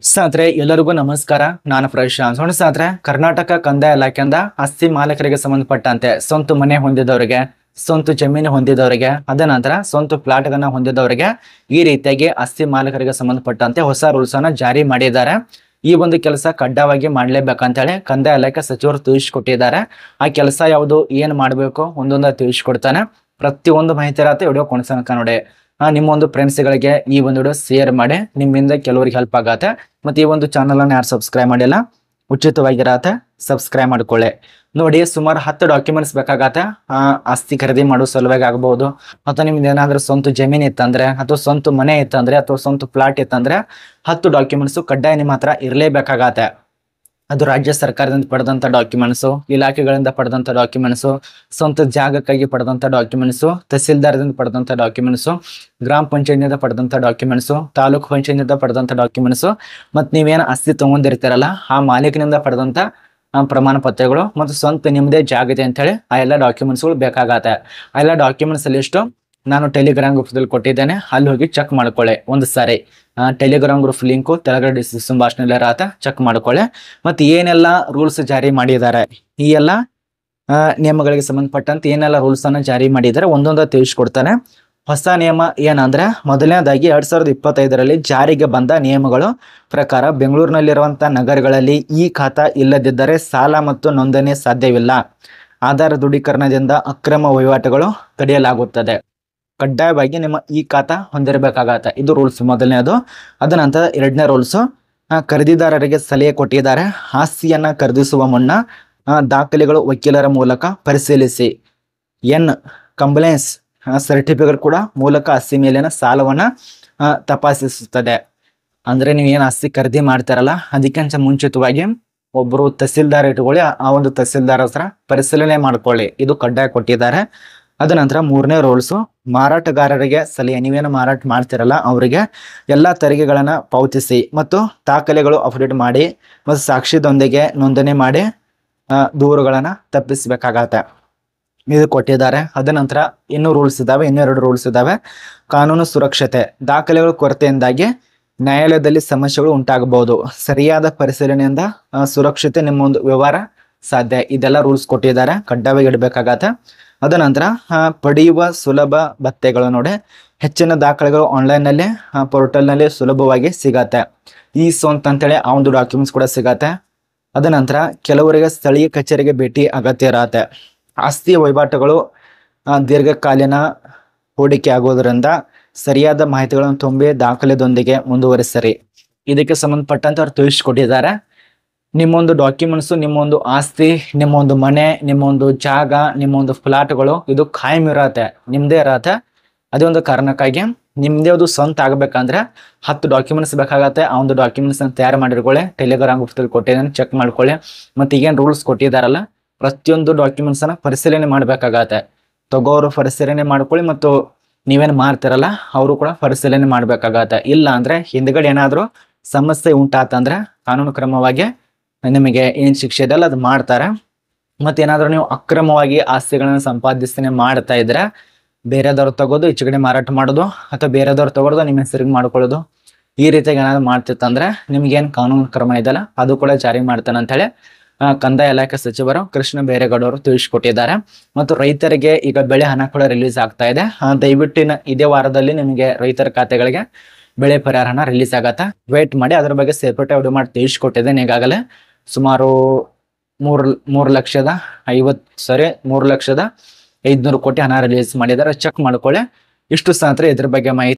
ಸ್ನೇಹಿತರೆ ಎಲ್ಲರಿಗೂ ನಮಸ್ಕಾರ. ನಾನು ಪ್ರಶಾಂತ್. ಸ್ನೇಹಿತರೆ, ಕರ್ನಾಟಕ ಕಂದಾಯ ಇಲಾಖೆಯಿಂದ ಆಸ್ತಿ ಮಾಲಕರಿಗೆ ಸಂಬಂಧಪಟ್ಟಂತೆ ಸ್ವಂತ ಮನೆ ಹೊಂದಿದವರಿಗೆ, ಸ್ವಂತ ಜಮೀನು ಹೊಂದಿದವರಿಗೆ, ಅದ ನಂತರ ಸ್ವಂತ ಪ್ಲಾಟ್ ಗಳನ್ನ ಹೊಂದಿದವರಿಗೆ ಈ ರೀತಿಯಾಗಿ ಆಸ್ತಿ ಮಾಲಕರಿಗೆ ಸಂಬಂಧಪಟ್ಟಂತೆ ಹೊಸ ರೂಲ್ಸ್ ಅನ್ನ ಜಾರಿ ಮಾಡಿದ್ದಾರೆ. ಈ ಒಂದು ಕೆಲಸ ಕಡ್ಡಾಯವಾಗಿ ಮಾಡ್ಲೇಬೇಕಂತ ಹೇಳಿ ಕಂದಾಯ ಇಲಾಖೆ ಸಚಿವರು ತಿಳಿಸಿಕೊಟ್ಟಿದ್ದಾರೆ. ಆ ಕೆಲಸ ಯಾವುದು, ಏನ್ ಮಾಡ್ಬೇಕು ಒಂದೊಂದ ತಿಳಿಸ್ಕೊಡ್ತಾನೆ. ಪ್ರತಿಯೊಂದು ಮಾಹಿತಿ ಇರತ್ತೆ. ವಿಡಿಯೋ ಕೊನೆತನಕ ನೋಡಿ. ನಿಮ್ಮ ಒಂದು ಫ್ರೆಂಡ್ಸ್ಗಳಿಗೆ ಈ ಒಂದು ವಿಡಿಯೋ ಶೇರ್ ಮಾಡಿ, ನಿಮ್ಮಿಂದ ಕೆಲವರಿಗೆ ಹೆಲ್ಪ್ ಆಗತ್ತೆ. ಮತ್ತೆ ಈ ಒಂದು ಚಾನಲ್ ಅನ್ನು ಯಾರು ಸಬ್ಸ್ಕ್ರೈಬ್ ಮಾಡಿಲ್ಲ, ಉಚಿತವಾಗಿರತ್ತೆ, ಸಬ್ಸ್ಕ್ರೈಬ್ ಮಾಡ್ಕೊಳ್ಳಿ. ನೋಡಿ, ಸುಮಾರು 10 ಡಾಕ್ಯುಮೆಂಟ್ಸ್ ಬೇಕಾಗತ್ತೆ. ಆಸ್ತಿ ಖರೀದಿ ಮಾಡೋ ಸಲುವಾಗಿ ಆಗಬಹುದು, ಅಥವಾ ನಿಮ್ದು ಏನಾದ್ರೂ ಸ್ವಂತ ಜಮೀನ್ ಇತ್ತಂದ್ರೆ, ಅಥವಾ ಸ್ವಂತ ಮನೆ ಇತ್ತಂದ್ರೆ, ಅಥವಾ ಸ್ವಂತ ಪ್ಲಾಟ್ ಇತ್ತಂದ್ರೆ 10 ಡಾಕ್ಯುಮೆಂಟ್ಸ್ ಕಡ್ಡಾಯ ನಿಮ್ಮ ಹತ್ರ ಇರಲೇಬೇಕಾಗತ್ತೆ. ಅದು ರಾಜ್ಯ ಸರ್ಕಾರದಿಂದ ಪಡೆದಂತ ಡಾಕ್ಯುಮೆಂಟ್ಸು, ಇಲಾಖೆಗಳಿಂದ ಪಡೆದಂತ ಡಾಕ್ಯುಮೆಂಟ್ಸು, ಸ್ವಂತ ಜಾಗಕ್ಕಾಗಿ ಪಡೆದಂತ ಡಾಕ್ಯುಮೆಂಟ್ಸು, ತಹಸೀಲ್ದಾರದಿಂದ ಪಡೆದಂತ ಡಾಕ್ಯುಮೆಂಟ್ಸು, ಗ್ರಾಮ ಪಂಚಾಯತ್ನಿಂದ ಪಡೆದಂತ ಡಾಕ್ಯುಮೆಂಟ್ಸು, ತಾಲೂಕು ಪಂಚಾಯತ್ನಿಂದ ಪಡೆದಂತ ಡಾಕ್ಯುಮೆಂಟ್ಸು, ಮತ್ತು ನೀವೇನು ಆಸ್ತಿ ತಗೊಂಡಿರ್ತೀರಲ್ಲ ಆ ಮಾಲೀಕನಿಂದ ಪಡೆದಂತ ಪ್ರಮಾಣ ಪತ್ರಗಳು, ಮತ್ತು ಸ್ವಂತ ನಿಮ್ಮದೇ ಜಾಗ ಇದೆ ಅಂತ ಹೇಳಿ ಆ ಎಲ್ಲ ಡಾಕ್ಯುಮೆಂಟ್ಸ್ಗಳು ಬೇಕಾಗತ್ತೆ. ಆ ಎಲ್ಲ ಡಾಕ್ಯುಮೆಂಟ್ಸ್ ಲಿಸ್ಟು ನಾನು ಟೆಲಿಗ್ರಾಮ್ ಗ್ರೂಪ್ದಲ್ಲಿ ಕೊಟ್ಟಿದ್ದೇನೆ, ಅಲ್ಲಿ ಹೋಗಿ ಚೆಕ್ ಮಾಡ್ಕೊಳ್ಳಿ ಒಂದು ಸಾರಿ. ಟೆಲಿಗ್ರಾಮ್ ಗ್ರೂಪ್ ಲಿಂಕು ತೆಳಗಡೆ ಡಿಸ್ಕ್ರಿಪ್ಷನ್ ಬಾಕ್ಸ್ನಲ್ಲಿ ಇರತ್ತೆ, ಚೆಕ್ ಮಾಡ್ಕೊಳ್ಳಿ. ಮತ್ತು ಏನೆಲ್ಲ ರೂಲ್ಸ್ ಜಾರಿ ಮಾಡಿದ್ದಾರೆ, ಈ ಎಲ್ಲ ನಿಯಮಗಳಿಗೆ ಸಂಬಂಧಪಟ್ಟಂತೆ ಏನೆಲ್ಲ ರೂಲ್ಸ್ ಅನ್ನ ಜಾರಿ ಮಾಡಿದ್ದಾರೆ ಒಂದೊಂದು ತಿಳಿಸ್ಕೊಡ್ತಾನೆ. ಹೊಸ ನಿಯಮ ಏನಂದ್ರೆ, ಮೊದಲನೇದಾಗಿ 2025ರಲ್ಲಿ ಜಾರಿಗೆ ಬಂದ ನಿಯಮಗಳು ಪ್ರಕಾರ ಬೆಂಗಳೂರಿನಲ್ಲಿರುವಂಥ ನಗರಗಳಲ್ಲಿ ಈ ಖಾತಾ ಇಲ್ಲದಿದ್ದರೆ ಸಾಲ ಮತ್ತು ನೋಂದಣಿ ಸಾಧ್ಯವಿಲ್ಲ. ಆಧಾರ ದೃಢೀಕರಣದಿಂದ ಅಕ್ರಮ ವಹಿವಾಟುಗಳು ತಡೆಯಲಾಗುತ್ತದೆ. ಕಡ್ಡಾಯವಾಗಿ ನಿಮ್ಮ ಈ ಖಾತಾ ಹೊಂದಿರಬೇಕಾಗತ್ತೆ. ಇದು ರೂಲ್ಸ್ ಮೊದಲನೇದು. ಅದ ನಂತರ ಎರಡನೇ ರೂಲ್ಸು, ಖರೀದಿದಾರರಿಗೆ ಸಲಹೆ ಕೊಟ್ಟಿದ್ದಾರೆ. ಆಸ್ತಿಯನ್ನ ಖರೀದಿಸುವ ಮುನ್ನ ದಾಖಲೆಗಳು ವಕೀಲರ ಮೂಲಕ ಪರಿಶೀಲಿಸಿ. ಕಂಪ್ಲೇನ್ಸ್ ಸರ್ಟಿಫಿಕೇಟ್ ಕೂಡ ಮೂಲಕ ಆಸ್ತಿ ಮೇಲಿನ ಸಾಲವನ್ನ ತಪಾಸಿಸುತ್ತದೆ. ಅಂದ್ರೆ ನೀವು ಏನು ಆಸ್ತಿ ಖರೀದಿ ಮಾಡ್ತಾರಲ್ಲ ಅದಕ್ಕಿಂತ ಮುಂಚಿತವಾಗಿ ಒಬ್ಬರು ತಹಸೀಲ್ದಾರ್ ಇಟ್ಕೊಳ್ಳಿ, ಆ ಒಂದು ತಹಸೀಲ್ದಾರ್ ಹತ್ರ ಪರಿಶೀಲನೆ ಮಾಡ್ಕೊಳ್ಳಿ. ಇದು ಕಡ್ಡಾಯ ಕೊಟ್ಟಿದ್ದಾರೆ. ಅದ ನಂತರ ಮೂರನೇ ರೂಲ್ಸು, ಮಾರಾಟಗಾರರಿಗೆ ಸಲಹೆ. ನೀವೇನು ಮಾರಾಟ ಮಾಡ್ತಿರಲ್ಲ ಅವರಿಗೆ ಎಲ್ಲ ತೆರಿಗೆಗಳನ್ನ ಪಾವತಿಸಿ ಮತ್ತು ದಾಖಲೆಗಳು ಅಪ್ಡೇಟ್ ಮಾಡಿ ಮತ್ತು ಸಾಕ್ಷಿದೊಂದಿಗೆ ನೋಂದಣಿ ಮಾಡಿ ದೂರುಗಳನ್ನ ತಪ್ಪಿಸಬೇಕಾಗತ್ತೆ. ಇದು ಕೊಟ್ಟಿದ್ದಾರೆ. ಅದ ನಂತರ ಇನ್ನೂ ರೂಲ್ಸ್ ಇದಾವೆ, ಇನ್ನೆರಡು ರೂಲ್ಸ್ ಇದಾವೆ. ಕಾನೂನು ಸುರಕ್ಷತೆ, ದಾಖಲೆಗಳ ಕೊರತೆಯಿಂದಾಗಿ ನ್ಯಾಯಾಲಯದಲ್ಲಿ ಸಮಸ್ಯೆಗಳು ಉಂಟಾಗಬಹುದು. ಸರಿಯಾದ ಪರಿಶೀಲನೆಯಿಂದ ಸುರಕ್ಷತೆ ನಿಮ್ಮ ಒಂದು ವ್ಯವಹಾರ ಸಾಧ್ಯ. ಇದೆಲ್ಲ ರೂಲ್ಸ್ ಕೊಟ್ಟಿದ್ದಾರೆ, ಕಡ್ಡಾಯವಾಗಿ ಇಡಬೇಕಾಗತ್ತೆ. ಅದ ನಂತರ ಪಡೆಯುವ ಸುಲಭ ಭತ್ಯೆಗಳು ನೋಡಿ, ಹೆಚ್ಚಿನ ದಾಖಲೆಗಳು ಆನ್ಲೈನ್ನಲ್ಲಿ ಪೋರ್ಟಲ್ನಲ್ಲಿ ಸುಲಭವಾಗಿ ಸಿಗತ್ತೆ. ಅಂತೇಳಿ ಆ ಒಂದು ಡಾಕ್ಯುಮೆಂಟ್ಸ್ ಕೂಡ ಸಿಗತ್ತೆ. ಅದ ನಂತರ ಕೆಲವರಿಗೆ ಸ್ಥಳೀಯ ಕಚೇರಿಗೆ ಭೇಟಿ ಅಗತ್ಯ ಇರತ್ತೆ. ಆಸ್ತಿ ವಹಿವಾಟುಗಳು ದೀರ್ಘಕಾಲೀನ ಹೂಡಿಕೆ ಆಗೋದ್ರಿಂದ ಸರಿಯಾದ ಮಾಹಿತಿಗಳನ್ನು ತುಂಬಿ ದಾಖಲೆದೊಂದಿಗೆ ಮುಂದುವರಿಸಿರಿ. ಇದಕ್ಕೆ ಸಂಬಂಧಪಟ್ಟಂತೆ ಅವ್ರು ತಿಳಿಸ್ಕೊಟ್ಟಿದ್ದಾರೆ. ನಿಮ್ಮೊಂದು ಡಾಕ್ಯುಮೆಂಟ್ಸು, ನಿಮ್ಮೊಂದು ಆಸ್ತಿ, ನಿಮ್ಮೊಂದು ಮನೆ, ನಿಮ್ಮೊಂದು ಜಾಗ, ನಿಮ್ಮೊಂದು ಫ್ಲಾಟ್ಗಳು ಇದು ಖಾಯಂ ಇರತ್ತೆ, ನಿಮ್ಮದೇ ಇರತ್ತೆ. ಅದೇ ಒಂದು ಕಾರಣಕ್ಕಾಗಿ ನಿಮ್ಮದೇ ಅದು ಸ್ವಂತ ಆಗಬೇಕಂದ್ರೆ 10 ಡಾಕ್ಯುಮೆಂಟ್ಸ್ ಬೇಕಾಗತ್ತೆ. ಆ ಒಂದು ಡಾಕ್ಯುಮೆಂಟ್ಸ್ ಅನ್ನು ತಯಾರು ಮಾಡಿರ್ಕೊಳ್ಳಿ. ಟೆಲಿಗ್ರಾಮ್ ಗ್ರೂಪ್ದಲ್ಲಿ ಕೊಟ್ಟಿದ್ದೇನೆ, ಚೆಕ್ ಮಾಡ್ಕೊಳ್ಳಿ. ಮತ್ತು ಈಗೇನು ರೂಲ್ಸ್ ಕೊಟ್ಟಿದ್ದಾರಲ್ಲ ಪ್ರತಿಯೊಂದು ಡಾಕ್ಯುಮೆಂಟ್ಸ್ ಅನ್ನ ಪರಿಶೀಲನೆ ಮಾಡಬೇಕಾಗತ್ತೆ. ತಗೋರು ಪರಿಶೀಲನೆ ಮಾಡ್ಕೊಳ್ಳಿ, ಮತ್ತು ನೀವೇನು ಮಾಡ್ತಿರಲ್ಲ ಅವರು ಕೂಡ ಪರಿಶೀಲನೆ ಮಾಡಬೇಕಾಗತ್ತೆ. ಇಲ್ಲ ಅಂದ್ರೆ ಹಿಂದ್ಗಡೆ ಏನಾದರೂ ಸಮಸ್ಯೆ ಉಂಟಾತಂದ್ರೆ ಕಾನೂನು ಕ್ರಮವಾಗಿ ನಿಮಗೆ ಏನು ಶಿಕ್ಷೆ ಇದೆಲ್ಲ ಅದು ಮಾಡ್ತಾರೆ. ಮತ್ತೇನಾದ್ರೂ ನೀವು ಅಕ್ರಮವಾಗಿ ಆಸ್ತಿಗಳನ್ನು ಸಂಪಾದಿಸನೆ ಮಾಡ್ತಾ ಇದ್ರೆ ಬೇರೆದವ್ರು ತಗೋದು ಈಚೆಗಡೆ ಮಾರಾಟ ಮಾಡೋದು, ಅಥವಾ ಬೇರೆದವ್ರು ತಗೊಳ್ಳೋದು ನಿಮ್ಮ ಹೆಸರಿಗೆ ಮಾಡ್ಕೊಳ್ಳೋದು, ಈ ರೀತಿಯಾಗಿ ಏನಾದ್ರು ಮಾಡ್ತಿತ್ತಂದ್ರೆ ನಿಮ್ಗೇನು ಕಾನೂನು ಕ್ರಮ ಇದೆಯಲ್ಲ ಅದು ಕೂಡ ಜಾರಿ ಮಾಡ್ತಾನೆ ಅಂತೇಳಿ ಕಂದಾಯ ಇಲಾಖೆ ಸಚಿವರು ಕೃಷ್ಣ ಬೈರೇಗೌಡ ಅವರು ತಿಳಿಸಿಕೊಟ್ಟಿದ್ದಾರೆ. ಮತ್ತು ರೈತರಿಗೆ ಈಗ ಬೆಳೆ ಹಣ ಕೂಡ ರಿಲೀಸ್ ಆಗ್ತಾ ಇದೆ. ದಯವಿಟ್ಟು ಇದೇ ವಾರದಲ್ಲಿ ನಿಮಗೆ ರೈತರ ಖಾತೆಗಳಿಗೆ ಬೆಳೆ ಪರಿಹಾರ ಹಣ ರಿಲೀಸ್ ಆಗತ್ತೆ. ವೇಟ್ ಮಾಡಿ, ಅದ್ರ ಬಗ್ಗೆ ಸೆಪರೇಟ್ ವಿಡಿಯೋ ಮಾಡಿ ತಿಳಿಸ್ಕೊಟ್ಟಿದ್ದೇನೆ. ಈಗಾಗಲೇ ಸುಮಾರು 3,50,3,500,000 ಹಣ ರಿಲೀಸ್ ಮಾಡಿದ್ದಾರೆ. ಚೆಕ್ ಮಾಡ್ಕೊಳ್ಳಿ. ಇಷ್ಟು ಸ್ನೇಹಿತರೆ ಇದ್ರ ಬಗ್ಗೆ ಮಾಹಿತಿ.